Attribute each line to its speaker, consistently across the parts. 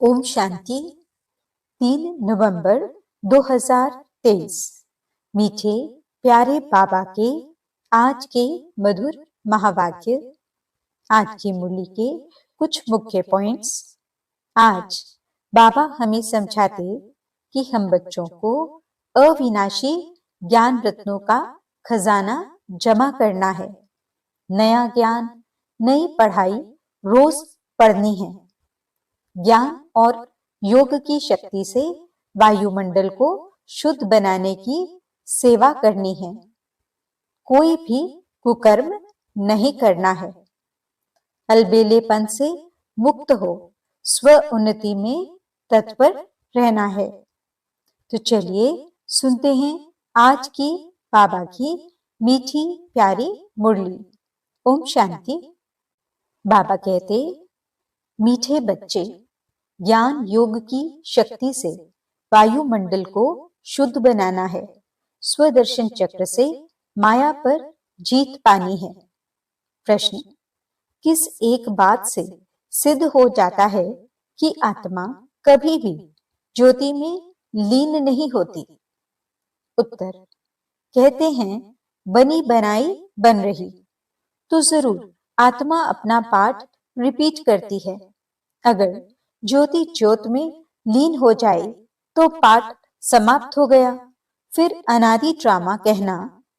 Speaker 1: ओम शांति। 3 नवंबर 2023। मीठे प्यारे बाबा के आज के मधुर महावाक्य। आज की मुरली के कुछ मुख्य पॉइंट्स। आज बाबा हमें समझाते कि हम बच्चों को अविनाशी ज्ञान रत्नों का खजाना जमा करना है। नया ज्ञान, नई पढ़ाई रोज पढ़नी है। ज्ञान और योग की शक्ति से वायुमंडल को शुद्ध बनाने की सेवा करनी है। कोई भी कुकर्म नहीं करना है। अलबेलेपन से मुक्त हो स्व उन्नति में तत्पर रहना है। तो चलिए सुनते हैं आज की बाबा की मीठी प्यारी मुरली। ओम शांति। बाबा कहते, मीठे बच्चे, ज्ञान योग की शक्ति से वायुमंडल को शुद्ध बनाना है। स्वदर्शन चक्र से माया पर जीत पानी है। प्रश्न, किस एक बात से सिद्ध हो जाता है कि आत्मा कभी भी ज्योति में लीन नहीं होती? उत्तर, कहते हैं बनी बनाई बन रही। तो जरूर आत्मा अपना पाठ रिपीट करती है। अगर ज्योति ज्योत में लीन हो जाए तो पाठ समाप्त हो गया। फिर अनादि ड्रामा कहना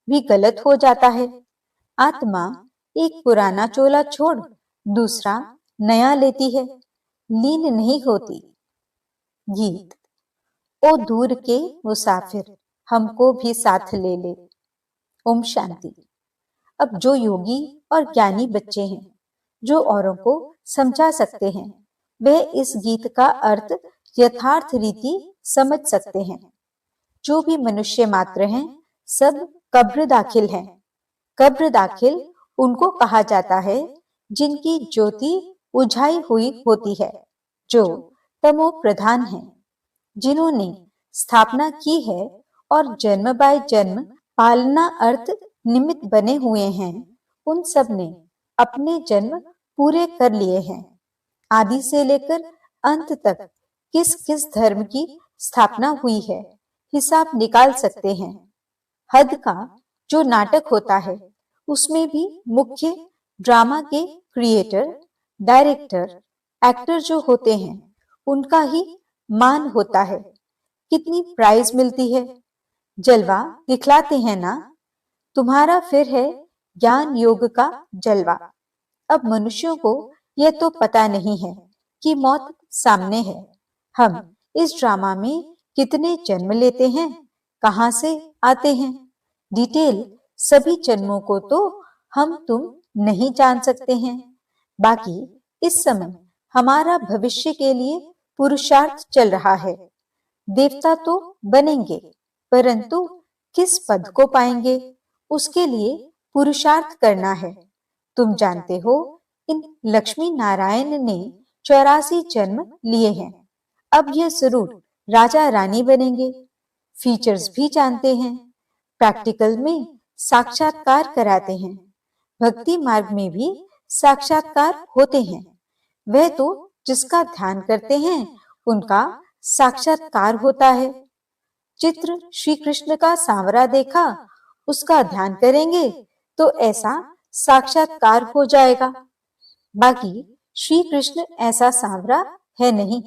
Speaker 1: भी गलत हो जाता है। आत्मा एक पुराना चोला छोड़ दूसरा नया लेती है, लीन नहीं होती। गीत। ओ दूर के मुसाफिर, हमको भी साथ ले ले। ओम शांति। अब जो योगी और ज्ञानी बच्चे हैं, जो औरों को समझा सकते हैं, वह इस गीत का अर्थ यथार्थ रीति समझ सकते हैं। जो भी मनुष्य मात्र हैं, सब कब्र दाखिल हैं। कब्र दाखिल उनको कहा जाता है जिनकी ज्योति उझाई हुई होती है, जो तमो प्रधान है, जिन्होंने स्थापना की है और जन्म बाय जन्म पालना अर्थ निमित्त बने हुए हैं। उन सब ने अपने जन्म पूरे कर लिए हैं। आदि से लेकर अंत तक किस किस धर्म की स्थापना हुई है, हिसाब निकाल सकते हैं। हद का जो नाटक होता है, उसमें भी मुख्य ड्रामा के क्रिएटर, डायरेक्टर, एक्टर जो होते हैं, उनका ही मान होता है। कितनी प्राइज मिलती है, जलवा दिखलाते हैं ना। तुम्हारा फिर है ज्ञान योग का जलवा। अब मनुष्यों को यह तो पता नहीं है कि मौत सामने है। हम इस ड्रामा में कितने जन्म लेते हैं, कहां से आते हैं, डिटेल सभी जन्मों को तो हम तुम नहीं जान सकते हैं। बाकी इस समय हमारा भविष्य के लिए पुरुषार्थ चल रहा है। देवता तो बनेंगे, परंतु किस पद को पाएंगे, उसके लिए पुरुषार्थ करना है। तुम जानते हो, इन लक्ष्मी नारायण ने 84 जन्म लिए हैं। अब यह जरूर राजा रानी बनेंगे। फीचर्स भी जानते हैं, प्रैक्टिकल में साक्षात्कार कराते हैं। भक्ति मार्ग में भी साक्षात्कार होते हैं। वह तो जिसका ध्यान करते हैं उनका साक्षात्कार होता है। चित्र श्री कृष्ण का सांवरा देखा, उसका ध्यान करेंगे तो ऐसा साक्षात्कार हो जाएगा। बाकी श्री कृष्ण ऐसा सांवरा है नहीं।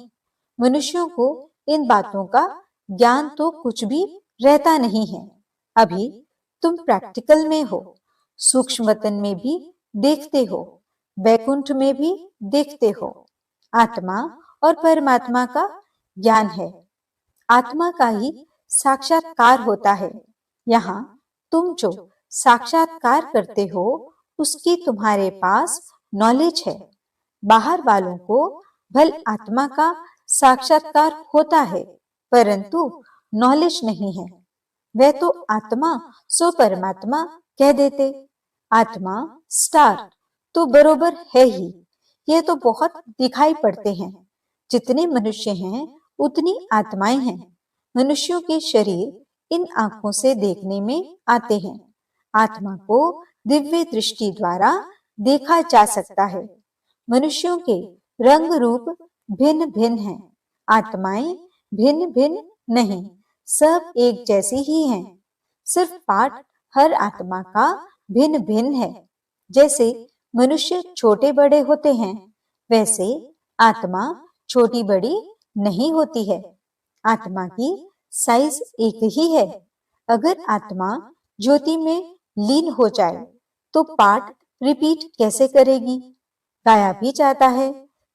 Speaker 1: मनुष्यों को इन बातों का ज्ञान तो कुछ भी रहता नहीं है। अभी तुम प्रैक्टिकल में हो, सूक्ष्म वतन में भी देखते हो, वैकुंठ में भी देखते हो। आत्मा और परमात्मा का ज्ञान है। आत्मा का ही साक्षात्कार होता है। यहाँ तुम जो साक्षात्कार करते हो, उसकी तुम्हारे पास नॉलेज है। बाहर वालों को भल आत्मा का साक्षात्कार होता है, परंतु नॉलेज नहीं है। वह तो आत्मा सो परमात्मा कह देते। आत्मा स्टार तो बरोबर है ही, यह तो बहुत दिखाई पड़ते हैं। जितने मनुष्य हैं उतनी आत्माएं हैं। मनुष्यों के शरीर इन आंखों से देखने में आते हैं। आत्मा को दिव्य दृष्टि द्वारा देखा जा सकता है। मनुष्यों के रंग रूप भिन्न भिन्न हैं, आत्माएं भिन्न भिन्न नहीं, सब एक जैसी ही हैं। सिर्फ पाठ हर आत्मा का भिन्न भिन्न है। जैसे मनुष्य छोटे बड़े होते हैं, वैसे आत्मा छोटी बड़ी नहीं होती है। आत्मा की साइज एक ही है। अगर आत्मा ज्योति में लीन हो जाए तो पाठ रिपीट कैसे करेगी? गाया भी जाता है,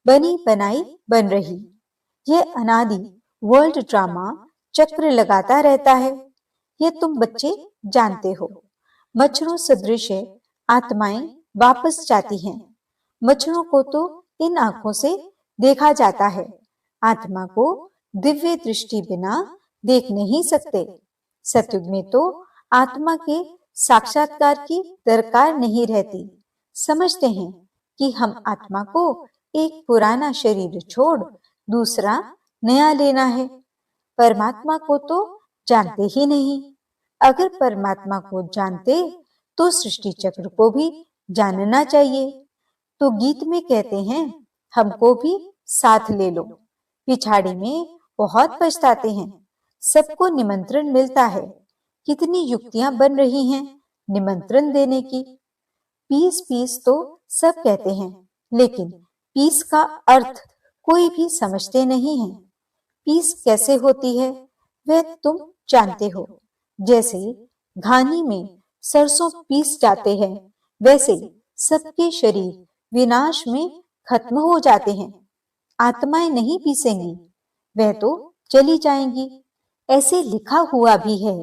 Speaker 1: बनी बनाई बन रही। यह अनादि वर्ल्ड ड्रामा चक्र लगाता रहता है। यह तुम बच्चे जानते हो। मच्छरों सदृश आत्माएं वापस जाती हैं। मच्छरों को तो इन आंखों से देखा जाता है, आत्मा को दिव्य दृष्टि बिना देख नहीं सकते। सतयुग में तो आत्मा के साक्षात्कार की दरकार नहीं रहती। समझते हैं कि हम आत्मा को एक पुराना शरीर छोड़ दूसरा नया लेना है। परमात्मा को तो जानते ही नहीं। अगर परमात्मा को जानते तो सृष्टि चक्र को भी जानना चाहिए। तो गीत में कहते हैं, हमको भी साथ ले लो। पिछाड़ी में बहुत पछताते हैं। सबको निमंत्रण मिलता है। कितनी युक्तियां बन रही हैं निमंत्रण देने की। पीस पीस तो सब कहते हैं, लेकिन पीस का अर्थ कोई भी समझते नहीं है। पीस कैसे होती है वह तुम जानते हो। जैसे घानी में सरसों पीस जाते हैं, वैसे सबके शरीर विनाश में खत्म हो जाते हैं। आत्माएं नहीं पीसेंगी, वह तो चली जाएंगी। ऐसे लिखा हुआ भी है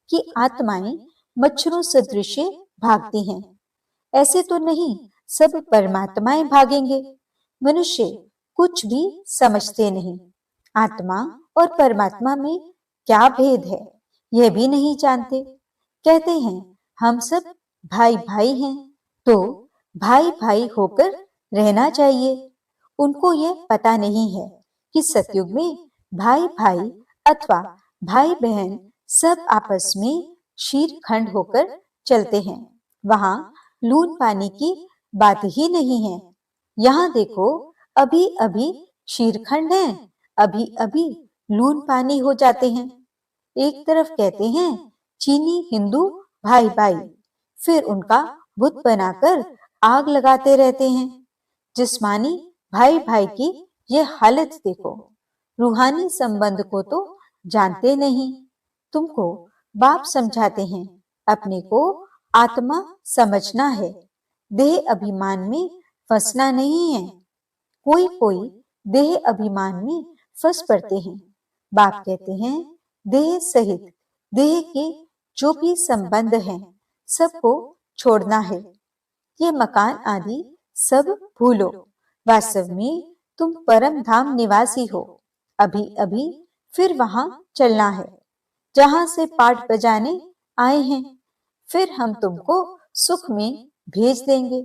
Speaker 1: कि आत्माएं मच्छरों सदृश भागती हैं। ऐसे तो नहीं सब परमात्माएं भागेंगे। मनुष्य कुछ भी समझते नहीं। आत्मा और परमात्मा में क्या भेद है यह भी नहीं जानते। कहते हैं हम सब भाई भाई हैं, तो भाई भाई होकर रहना चाहिए। उनको यह पता नहीं है कि सतयुग में भाई भाई अथवा भाई बहन सब आपस में शीर खंड होकर चलते हैं। वहां लून पानी की बात ही नहीं है। यहाँ देखो, अभी अभी शीरखंड है, अभी अभी लून पानी हो जाते हैं। एक तरफ कहते हैं चीनी हिंदू भाई भाई, फिर उनका बुत बनाकर आग लगाते रहते हैं। जिस्मानी भाई भाई की यह हालत देखो। रूहानी संबंध को तो जानते नहीं। तुमको बाप समझाते हैं, अपने को आत्मा समझना है, देह अभिमान में फंसना नहीं है। कोई कोई देह अभिमान में फंस पड़ते हैं। बाप कहते हैं देह सहित देह के जो भी संबंध हैं सबको छोड़ना है। ये मकान आदि सब भूलो। वास्तव में तुम परम धाम निवासी हो। अभी अभी फिर वहां चलना है जहां से पाठ बजाने आए हैं। फिर हम तुमको सुख में भेज देंगे।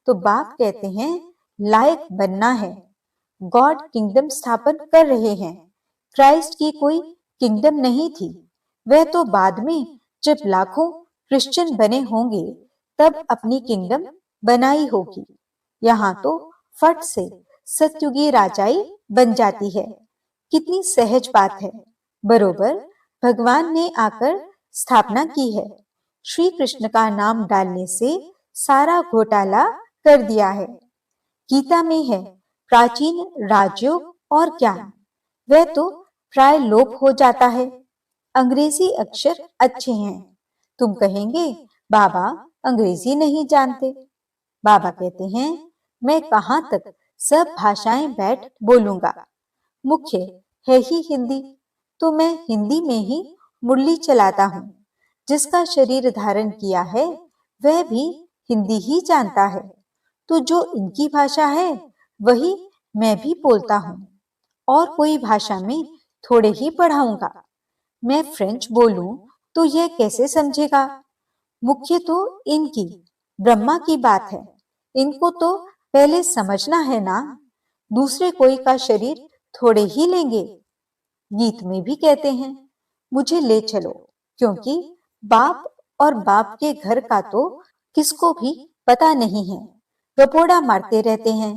Speaker 1: तो बाप कहते हैं लायक बनना है। गॉड किंगडम स्थापन कर रहे हैं। क्राइस्ट की कोई किंगडम नहीं थी। वह तो बाद में जब लाखों क्रिश्चियन बने होंगे तब अपनी किंगडम बनाई होगी। यहाँ तो फट से सतयुगी राजाई बन जाती है। कितनी सहज बात है। बरोबर भगवान ने आकर स्थापना की है। श्री कृष्ण का नाम डालने से सारा घोटाला कर दिया है। गीता में है प्राचीन राजयोग और ज्ञान, वह तो प्राय लोप हो जाता है। अंग्रेजी अक्षर अच्छे हैं। तुम कहेंगे बाबा अंग्रेजी नहीं जानते। बाबा कहते हैं मैं कहाँ तक सब भाषाएं बैठ बोलूंगा। मुख्य है ही हिंदी, तो मैं हिंदी में ही मुरली चलाता हूँ। जिसका शरीर धारण किया है वह भी हिंदी ही जानता है। तो जो इनकी भाषा है वही मैं भी बोलता हूँ, और कोई भाषा में थोड़े ही पढ़ाऊंगा। मैं फ्रेंच बोलूं तो यह कैसे समझेगा? मुख्य तो इनकी ब्रह्मा की बात है। इनको तो पहले समझना है ना। दूसरे कोई का शरीर थोड़े ही लेंगे। गीत में भी कहते हैं मुझे ले चलो, क्योंकि बाप और बाप के घर का तो किसको भी पता नहीं है। गपोड़ा मारते रहते हैं।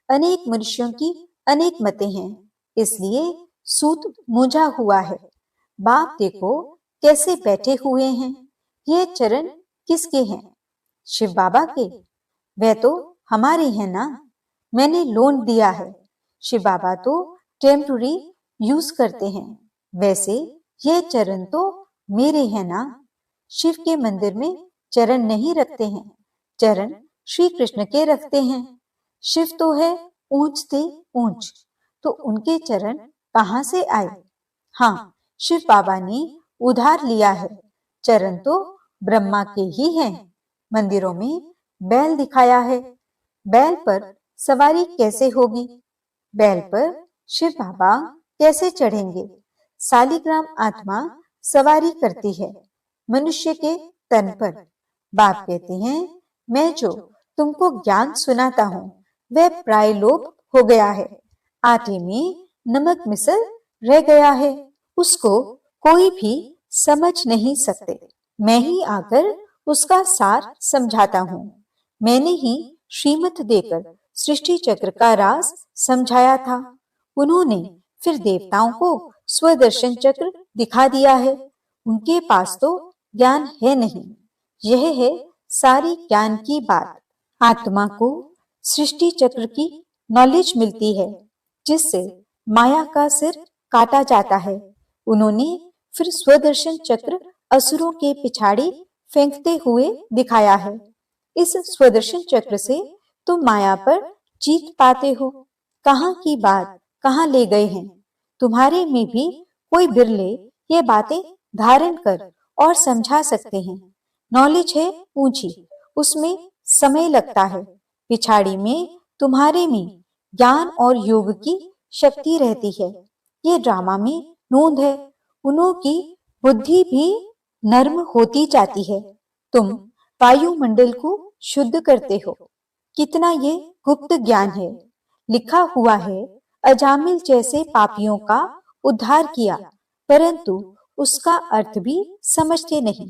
Speaker 1: अनेक मनुष्यों की अनेक मतें हैं, इसलिए सूत मूंझा हुआ है। बाप देखो कैसे बैठे हुए हैं। ये चरण किसके हैं? शिव बाबा के। वह तो हमारे हैं ना, मैंने लोन दिया है। शिव बाबा तो टेम्पररी यूज करते हैं, वैसे ये चरण तो मेरे हैं ना। शिव के मंदिर में चरण नहीं रखते हैं, चरण श्री कृष्ण के रखते हैं। शिव तो है ऊंच से ऊंच, तो उनके चरण कहां से आए? हाँ, शिव बाबा ने उधार लिया है। चरण तो ब्रह्मा के ही हैं। मंदिरों में बैल दिखाया है, बैल पर सवारी कैसे होगी? बैल पर शिव बाबा कैसे चढ़ेंगे? सालिग्राम आत्मा सवारी करती है मनुष्य के तन पर। बाप कहते हैं, मैं जो तुमको ज्ञान सुनाता हूँ वह प्रायलोप हो गया है, आटे में नमक मिसल रह गया है, उसको कोई भी समझ नहीं सकते। मैं ही आकर उसका सार समझाता हूँ। मैंने ही श्रीमत देकर सृष्टि चक्र का राज समझाया था। उन्होंने फिर देवताओं को स्वदर्शन चक्र दिखा दिया है। उनके पास तो ज्ञान है नहीं। यह है सारी ज्ञान की बात। आत्मा को सृष्टि चक्र की नॉलेज मिलती है, जिससे माया का सिर काटा जाता है। उन्होंने फिर स्वदर्शन चक्र असुरों के पिछाड़ी फेंकते हुए दिखाया है। इस स्वदर्शन चक्र से तुम माया पर जीत पाते हो। कहाँ की बात कहाँ ले गए हैं। तुम्हारे में भी कोई बिरले ये बातें धारण कर और समझा सकते हैं। नॉलेज है ऊंची, उसमें समय लगता है। पिछाड़ी में तुम्हारे में ज्ञान और योग की शक्ति रहती है। ये ड्रामा में नोंद है। उन्हों की बुद्धि भी नर्म होती जाती है। तुम वायुमंडल को शुद्ध करते हो। कितना ये गुप्त ज्ञान है। लिखा हुआ है, अजामिल जैसे पापियों का उद्धार किया, परंतु उसका अर्थ भी समझते नहीं।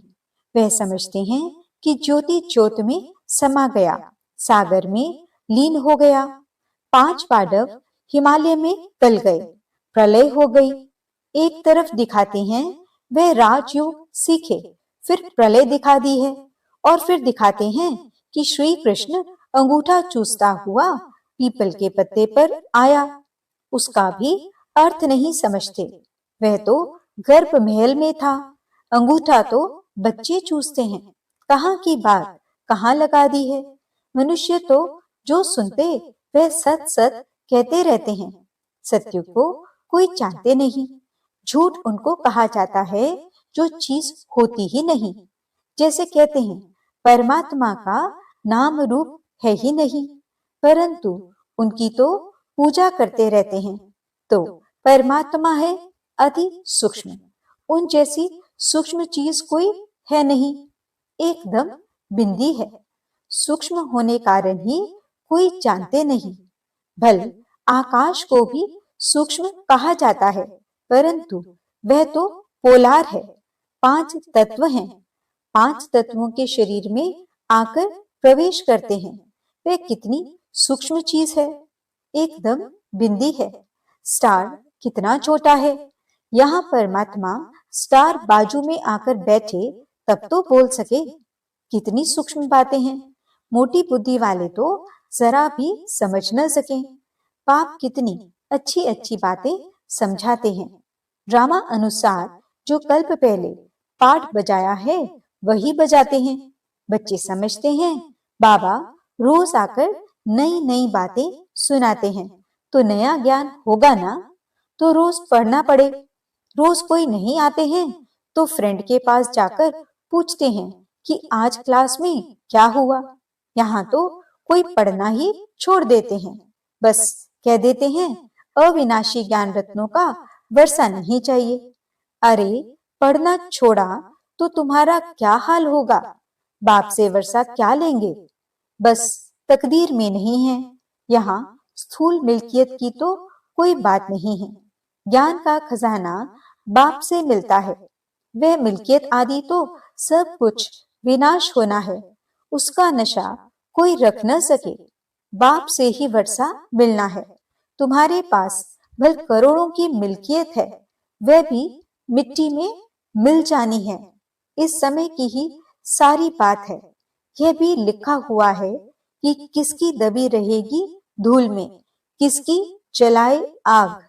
Speaker 1: वह समझते हैं कि ज्योति ज्योत में समा गया, सागर में लीन हो गया। 5 पांडव हिमालय में गल गए, प्रलय हो गई। एक तरफ दिखाते हैं वह राजयोग सीखे, फिर प्रलय दिखा दी है, और फिर दिखाते हैं कि श्री कृष्ण अंगूठा चूसता हुआ पीपल के पत्ते पर आया। उसका भी अर्थ नहीं समझते। वह तो गर्भ महल में था, अंगूठा तो बच्चे चूसते हैं। कहाँ की बात कहाँ लगा दी है। मनुष्य तो जो सुनते वह सत सत कहते रहते हैं। सत्य को कोई जानते नहीं। झूठ उनको कहा जाता है जो चीज होती ही नहीं। जैसे कहते हैं परमात्मा का नाम रूप है ही नहीं, परंतु उनकी तो पूजा करते रहते हैं। तो परमात्मा है अति सूक्ष्म, उन जैसी सूक्ष्म चीज कोई है नहीं, एकदम बिंदी है। सूक्ष्म होने कारण ही कोई जानते नहीं। भल आकाश को भी सूक्ष्म कहा जाता है, परंतु वह तो पोलार है। 5 तत्व हैं। 5 तत्वों के शरीर में आकर प्रवेश करते हैं। वह कितनी सूक्ष्म चीज है, एकदम बिंदी है। स्टार कितना छोटा है। यहाँ परमात्मा स्टार बाजू में आकर बैठे तब तो बोल सके। कितनी सूक्ष्म बातें हैं। मोटी बुद्धि वाले तो जरा भी समझ न सके। बाप कितनी अच्छी अच्छी बातें समझाते हैं। ड्रामा अनुसार जो कल्प पहले पाठ बजाया है वही बजाते हैं। बच्चे समझते हैं बाबा रोज आकर नई नई बातें सुनाते हैं, तो नया ज्ञान होगा ना। तो रोज पढ़ना पड़े। रोज कोई नहीं आते हैं तो फ्रेंड के पास जाकर पूछते हैं कि आज क्लास में क्या हुआ। यहाँ तो कोई पढ़ना ही छोड़ देते हैं। बस कह देते हैं अविनाशी ज्ञान रत्नों का वर्षा नहीं चाहिए। अरे पढ़ना छोड़ा तो तुम्हारा क्या हाल होगा। बाप से वर्षा क्या लेंगे। बस तकदीर में नहीं है। यहाँ स्थूल मिल्कियत की तो कोई बात नहीं है। ज्ञान का खजाना बाप से मिलता है। वह मिल्कियत आदि तो सब कुछ विनाश होना है, उसका नशा कोई रख न सके। बाप से ही वर्षा मिलना है। तुम्हारे पास भल करोड़ों की मिल्कियत है, वह भी मिट्टी में मिल जानी है। इस समय की ही सारी बात है। यह भी लिखा हुआ है कि किसकी दबी रहेगी धूल में, किसकी जलाए आग।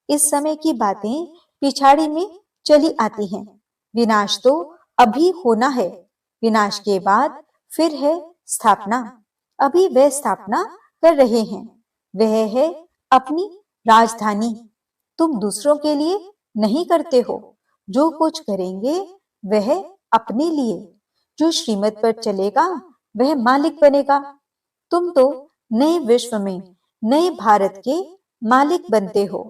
Speaker 1: इस समय की बातें पिछाड़ी में चली आती हैं। विनाश तो अभी होना है, विनाश के बाद फिर है स्थापना। अभी वह स्थापना कर रहे हैं, वह है अपनी राजधानी। तुम दूसरों के लिए नहीं करते हो, जो कुछ करेंगे वह अपने लिए। जो श्रीमत पर चलेगा वह मालिक बनेगा। तुम तो नए विश्व में, नए भारत के मालिक बनते हो।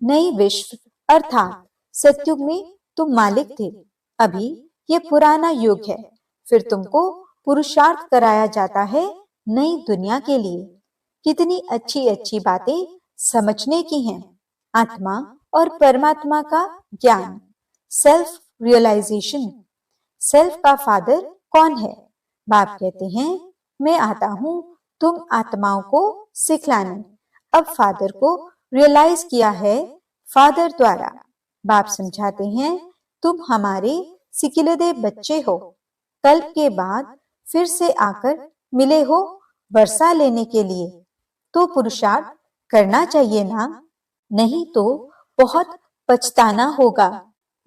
Speaker 1: नए विश्व अर्थात सतयुग में तुम मालिक थे, अभी ये पुराना युग है। फिर तुमको पुरुषार्थ कराया जाता है नई दुनिया के लिए। कितनी अच्छी अच्छी बातें समझने की हैं। आत्मा और परमात्मा का ज्ञान, सेल्फ रियलाइजेशन। सेल्फ का फादर कौन है? बाप कहते हैं, मैं आता हूँ तुम आत्माओं को सिखलाने। अब फादर को रियलाइज किया है फादर द्वारा। बाप समझाते हैं, तुम हमारे सिकिलदे बच्चे हो। कल्प के बाद फिर से आकर मिले हो वर्षा लेने के लिए, तो पुरुषार्थ करना चाहिए ना। नहीं तो बहुत पछताना होगा,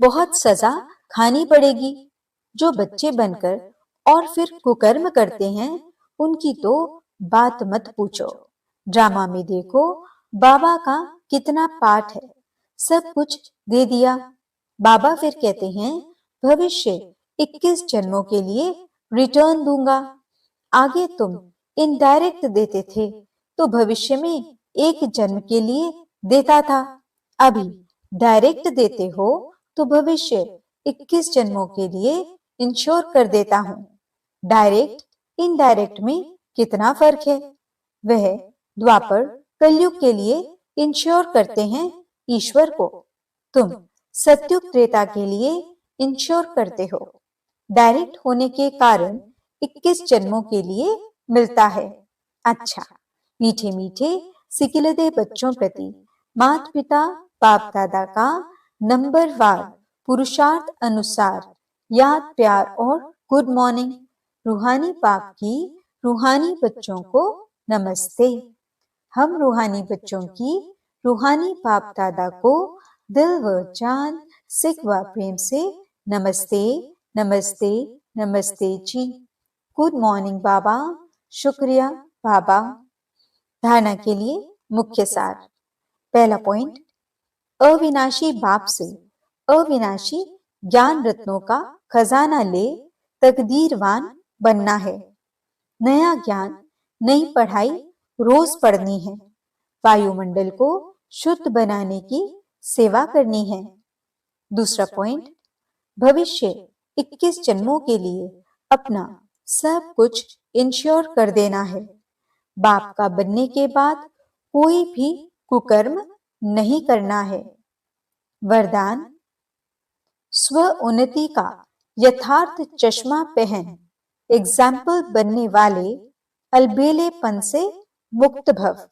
Speaker 1: बहुत सजा खानी पड़ेगी। जो बच्चे बनकर और फिर कुकर्म करते हैं, उनकी तो बात मत पूछो। ड्रामा में देखो बाबा का कितना पाठ है, सब कुछ दे दिया। बाबा फिर कहते हैं, भविष्य 21 जन्मों के लिए रिटर्न दूंगा। आगे तुम इनडायरेक्ट देते थे, तो भविष्य में एक जन्म के लिए देता था। अभी डायरेक्ट देते हो, तो भविष्य 21 जन्मों के लिए इंश्योर कर देता हूँ। डायरेक्ट इनडायरेक्ट में कितना फर्क है? वह द्वापर कलयुग के लिए इंश्योर करते हैं ईश्वर को, तुम सतयुग त्रेता के लिए इंश्योर करते हो। डायरेक्ट होने के कारण 21 जन्मों के लिए मिलता है। अच्छा, मीठे मीठे सिकिलदे बच्चों प्रति माता पिता बाप दादा का नंबरवार पुरुषार्थ अनुसार याद, प्यार और गुड मॉर्निंग। रूहानी बाप की रूहानी बच्चों को नमस्ते। हम रूहानी बच्चों की रूहानी बाप दादा को दिल व जान, सिख व प्रेम से नमस्ते, नमस्ते, नमस्ते जी। गुड मॉर्निंग बाबा। शुक्रिया बाबा। धारणा के लिए मुख्य सार। पहला पॉइंट, अविनाशी बाप से अविनाशी ज्ञान रत्नों का खजाना ले तकदीरवान बनना है। नया ज्ञान, नई पढ़ाई रोज पढ़नी है। वायुमंडल को शुद्ध बनाने की सेवा करनी है। दूसरा पॉइंट, भविष्य 21 जन्मों के लिए अपना सब कुछ इंश्योर कर देना है। बाप का बनने के बाद कोई भी कुकर्म नहीं करना है। वरदान, स्व उन्नति का यथार्थ चश्मा पहन एग्जाम्पल बनने वाले अलबेलेपन से मुक्त भव।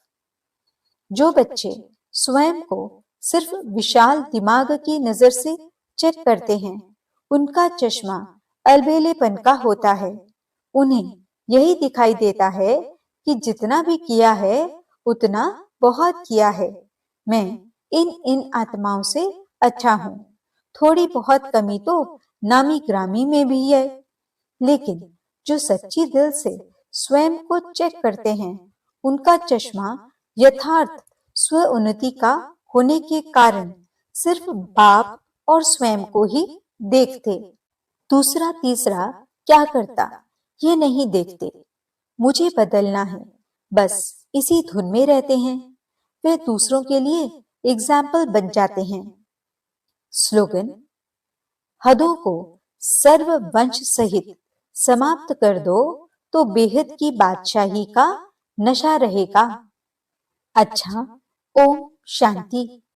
Speaker 1: जो बच्चे स्वयं को सिर्फ विशाल दिमाग की नजर से चेक करते हैं, उनका चश्मा अलबेलेपन का होता है। उन्हें यही दिखाई देता है कि जितना भी किया है उतना बहुत किया है। मैं इन आत्माओं से अच्छा हूँ। थोड़ी बहुत कमी तो नामी ग्रामी में भी है, लेकिन जो सच्ची दिल से स्वयं को चेक करते हैं, उनका चश्मा यथार्थ स्व उन्नति का होने के कारण सिर्फ बाप और स्वयं को ही देखते। दूसरा तीसरा क्या करता ये नहीं देखते। मुझे बदलना है, बस इसी धुन में रहते हैं। वे दूसरों के लिए एग्जाम्पल बन जाते हैं। स्लोगन, हदों को सर्व वंश सहित समाप्त कर दो, तो बेहद की बादशाही का नशा रहेगा। अच्छा, ओम शांति।